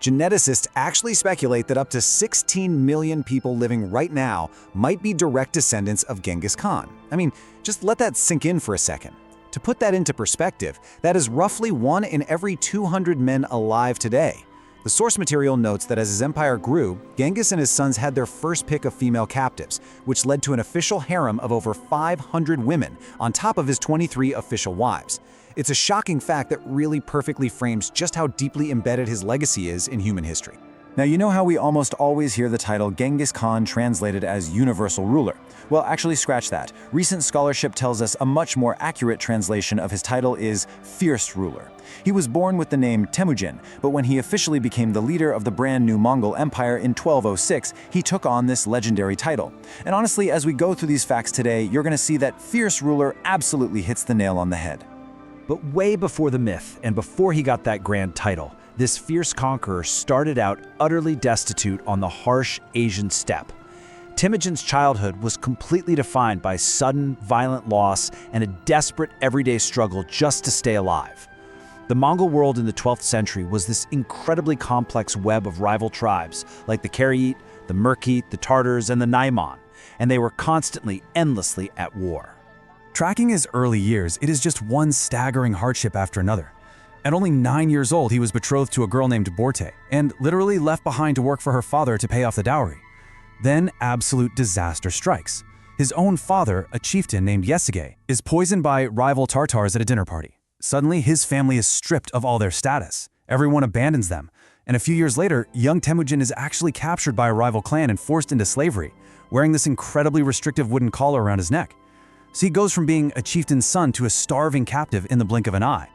Geneticists actually speculate that up to 16 million people living right now might be direct descendants of Genghis Khan. I mean, just let that sink in for a second. To put that into perspective, that is roughly 1 in every 200 men alive today. The source material notes that as his empire grew, Genghis and his sons had their first pick of female captives, which led to an official harem of over 500 women, on top of his 23 official wives. It's a shocking fact that really perfectly frames just how deeply embedded his legacy is in human history. Now, you know how we almost always hear the title Genghis Khan translated as universal ruler? Well, actually scratch that. Recent scholarship tells us a much more accurate translation of his title is fierce ruler. He was born with the name Temüjin, but when he officially became the leader of the brand new Mongol Empire in 1206, he took on this legendary title. And honestly, as we go through these facts today, you're going to see that fierce ruler absolutely hits the nail on the head. But way before the myth, and before he got that grand title, this fierce conqueror started out utterly destitute on the harsh Asian steppe. Temüjin's childhood was completely defined by sudden, violent loss and a desperate everyday struggle just to stay alive. The Mongol world in the 12th century was this incredibly complex web of rival tribes like the Karaite, the Merkite, the Tartars, and the Naiman, and they were constantly, endlessly at war. Tracking his early years, it is just one staggering hardship after another. At only 9 years old, he was betrothed to a girl named Borte and literally left behind to work for her father to pay off the dowry. Then absolute disaster strikes. His own father, a chieftain named Yesige, is poisoned by rival Tartars at a dinner party. Suddenly, his family is stripped of all their status. Everyone abandons them. And a few years later, young Temüjin is actually captured by a rival clan and forced into slavery, wearing this incredibly restrictive wooden collar around his neck. So he goes from being a chieftain's son to a starving captive in the blink of an eye.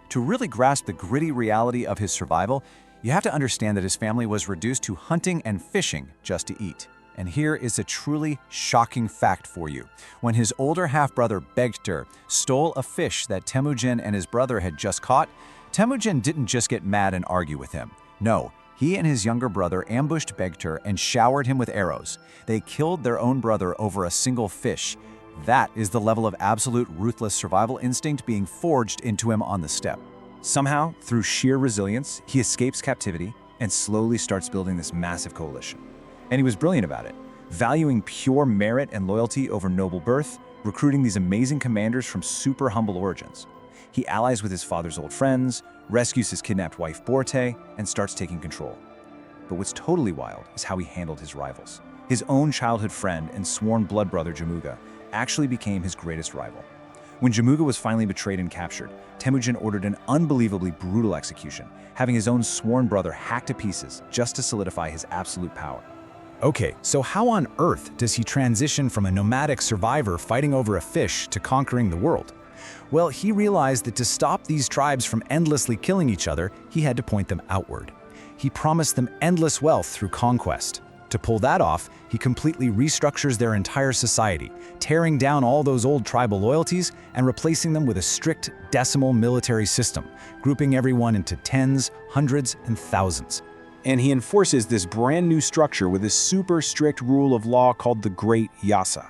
To really grasp the gritty reality of his survival, you have to understand that his family was reduced to hunting and fishing just to eat. And here is a truly shocking fact for you. When his older half-brother Begter stole a fish that Temüjin and his brother had just caught, Temüjin didn't just get mad and argue with him. No, he and his younger brother ambushed Begter and showered him with arrows. They killed their own brother over a single fish. That is the level of absolute ruthless survival instinct being forged into him on the steppe. Somehow, through sheer resilience, he escapes captivity and slowly starts building this massive coalition. And he was brilliant about it, valuing pure merit and loyalty over noble birth, recruiting these amazing commanders from super humble origins. He allies with his father's old friends, rescues his kidnapped wife Borte, and starts taking control. But what's totally wild is how he handled his rivals. His own childhood friend and sworn blood brother Jamuga actually became his greatest rival. When Jamuga was finally betrayed and captured, Temüjin ordered an unbelievably brutal execution, having his own sworn brother hacked to pieces just to solidify his absolute power. Okay, so how on earth does he transition from a nomadic survivor fighting over a fish to conquering the world? Well, he realized that to stop these tribes from endlessly killing each other, he had to point them outward. He promised them endless wealth through conquest. To pull that off, he completely restructures their entire society, tearing down all those old tribal loyalties and replacing them with a strict decimal military system, grouping everyone into tens, hundreds, and thousands. And he enforces this brand new structure with a super strict rule of law called the Great Yasa.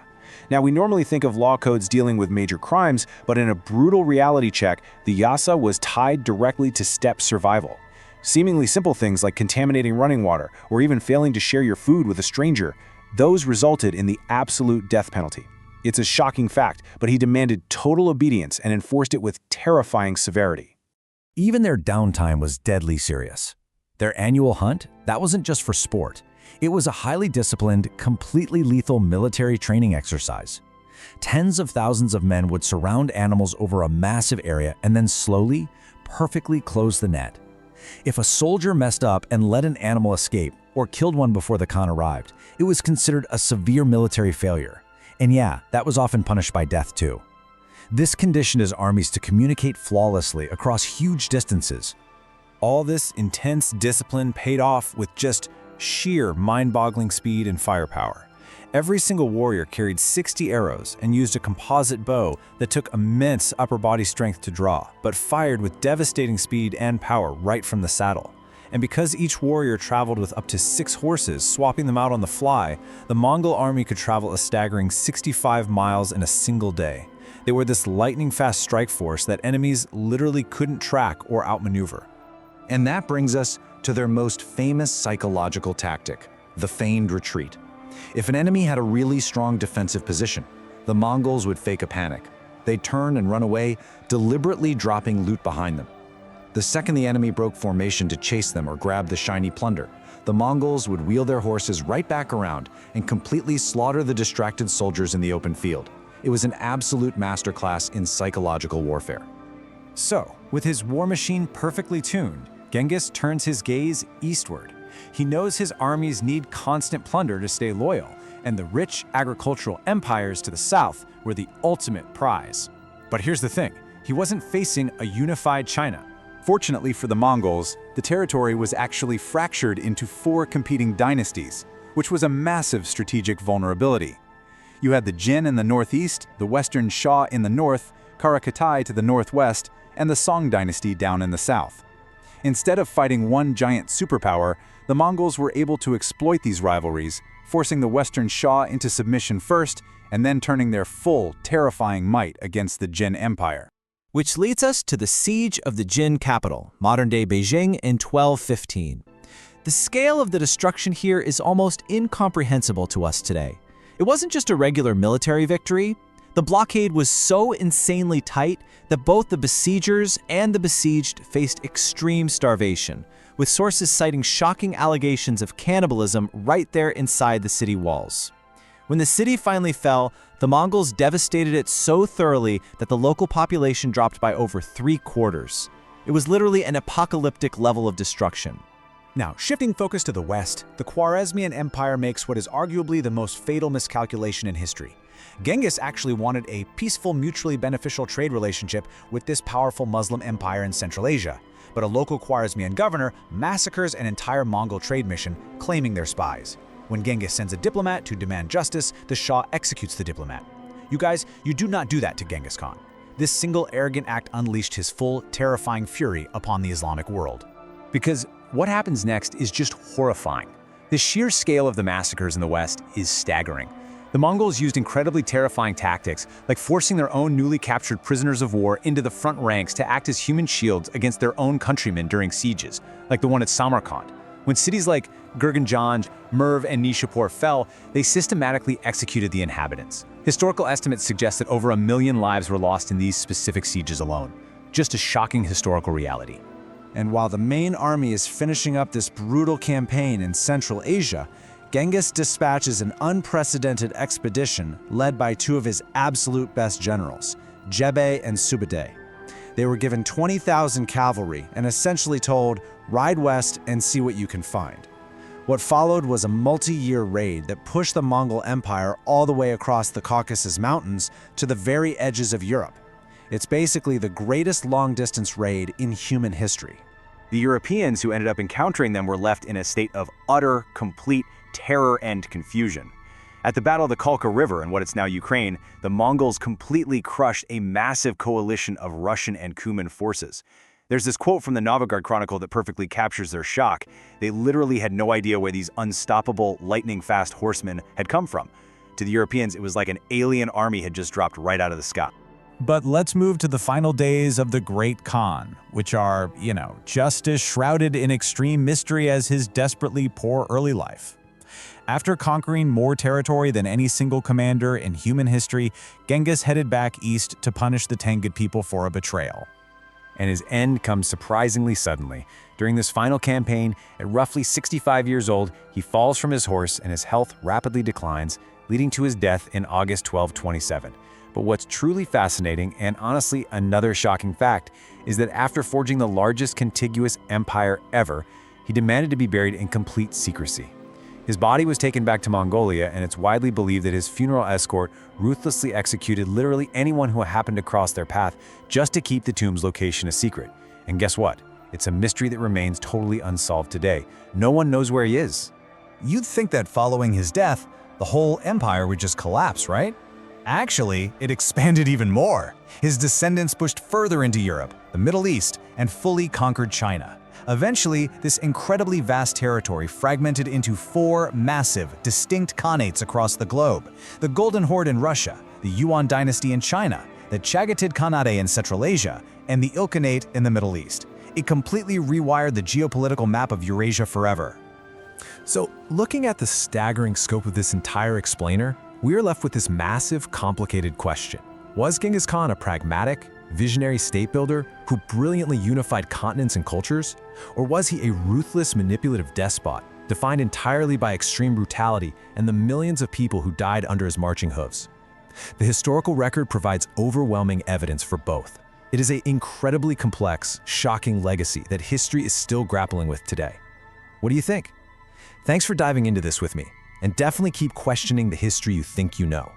Now, we normally think of law codes dealing with major crimes, but in a brutal reality check, the Yasa was tied directly to steppe survival. Seemingly simple things like contaminating running water or even failing to share your food with a stranger, those resulted in the absolute death penalty. It's a shocking fact, but he demanded total obedience and enforced it with terrifying severity. Even their downtime was deadly serious. Their annual hunt, that wasn't just for sport. It was a highly disciplined, completely lethal military training exercise. Tens of thousands of men would surround animals over a massive area and then slowly, perfectly close the net. If a soldier messed up and let an animal escape or killed one before the Khan arrived, it was considered a severe military failure. And yeah, that was often punished by death too. This conditioned his armies to communicate flawlessly across huge distances. All this intense discipline paid off with just sheer mind-boggling speed and firepower. Every single warrior carried 60 arrows and used a composite bow that took immense upper body strength to draw, but fired with devastating speed and power right from the saddle. And because each warrior traveled with up to 6 horses, swapping them out on the fly, the Mongol army could travel a staggering 65 miles in a single day. They were this lightning-fast strike force that enemies literally couldn't track or outmaneuver. And that brings us to their most famous psychological tactic, the feigned retreat. If an enemy had a really strong defensive position, the Mongols would fake a panic. They'd turn and run away, deliberately dropping loot behind them. The second the enemy broke formation to chase them or grab the shiny plunder, the Mongols would wheel their horses right back around and completely slaughter the distracted soldiers in the open field. It was an absolute masterclass in psychological warfare. So, with his war machine perfectly tuned, Genghis turns his gaze eastward. He knows his armies need constant plunder to stay loyal, and the rich agricultural empires to the south were the ultimate prize. But here's the thing, he wasn't facing a unified China. Fortunately for the Mongols, the territory was actually fractured into 4 competing dynasties, which was a massive strategic vulnerability. You had the Jin in the northeast, the Western Xia in the north, Karakatai to the northwest, and the Song dynasty down in the south. Instead of fighting one giant superpower, the Mongols were able to exploit these rivalries, forcing the Western Xia into submission first, and then turning their full, terrifying might against the Jin Empire. Which leads us to the siege of the Jin capital, modern-day Beijing, in 1215. The scale of the destruction here is almost incomprehensible to us today. It wasn't just a regular military victory. The blockade was so insanely tight that both the besiegers and the besieged faced extreme starvation, with sources citing shocking allegations of cannibalism right there inside the city walls. When the city finally fell, the Mongols devastated it so thoroughly that the local population dropped by over 3/4. It was literally an apocalyptic level of destruction. Now, shifting focus to the west, the Khwarezmian Empire makes what is arguably the most fatal miscalculation in history. Genghis actually wanted a peaceful, mutually beneficial trade relationship with this powerful Muslim empire in Central Asia, but a local Khwarezmian governor massacres an entire Mongol trade mission, claiming they're spies. When Genghis sends a diplomat to demand justice, the Shah executes the diplomat. You guys, you do not do that to Genghis Khan. This single arrogant act unleashed his full, terrifying fury upon the Islamic world. Because what happens next is just horrifying. The sheer scale of the massacres in the West is staggering. The Mongols used incredibly terrifying tactics, like forcing their own newly captured prisoners of war into the front ranks to act as human shields against their own countrymen during sieges, like the one at Samarkand. When cities like Gurganjanj, Merv, and Nishapur fell, they systematically executed the inhabitants. Historical estimates suggest that over 1 million lives were lost in these specific sieges alone. Just a shocking historical reality. And while the main army is finishing up this brutal campaign in Central Asia, Genghis dispatches an unprecedented expedition led by 2 of his absolute best generals, Jebe and Subutai. They were given 20,000 cavalry and essentially told, ride west and see what you can find. What followed was a multi-year raid that pushed the Mongol Empire all the way across the Caucasus Mountains to the very edges of Europe. It's basically the greatest long-distance raid in human history. The Europeans who ended up encountering them were left in a state of utter, complete terror and confusion. At the Battle of the Kalka River in what is now Ukraine, the Mongols completely crushed a massive coalition of Russian and Cuman forces. There's this quote from the Novgorod Chronicle that perfectly captures their shock. They literally had no idea where these unstoppable, lightning-fast horsemen had come from. To the Europeans, it was like an alien army had just dropped right out of the sky. But let's move to the final days of the Great Khan, which are, just as shrouded in extreme mystery as his desperately poor early life. After conquering more territory than any single commander in human history, Genghis headed back east to punish the Tenggid people for a betrayal. And his end comes surprisingly suddenly. During this final campaign, at roughly 65 years old, he falls from his horse and his health rapidly declines, leading to his death in August 1227. But what's truly fascinating, and honestly another shocking fact, is that after forging the largest contiguous empire ever, he demanded to be buried in complete secrecy. His body was taken back to Mongolia, and it's widely believed that his funeral escort ruthlessly executed literally anyone who happened to cross their path just to keep the tomb's location a secret. And guess what? It's a mystery that remains totally unsolved today. No one knows where he is. You'd think that following his death, the whole empire would just collapse, right? Actually, it expanded even more. His descendants pushed further into Europe, the Middle East, and fully conquered China. Eventually, this incredibly vast territory fragmented into 4 massive, distinct khanates across the globe: the Golden Horde in Russia, the Yuan dynasty in China, the Chagatai Khanate in Central Asia, and the Ilkhanate in the Middle East. It completely rewired the geopolitical map of Eurasia forever. So, looking at the staggering scope of this entire explainer, we are left with this massive, complicated question. Was Genghis Khan a pragmatic, visionary state builder who brilliantly unified continents and cultures? Or was he a ruthless, manipulative despot, defined entirely by extreme brutality and the millions of people who died under his marching hooves? The historical record provides overwhelming evidence for both. It is an incredibly complex, shocking legacy that history is still grappling with today. What do you think? Thanks for diving into this with me, and definitely keep questioning the history you think you know.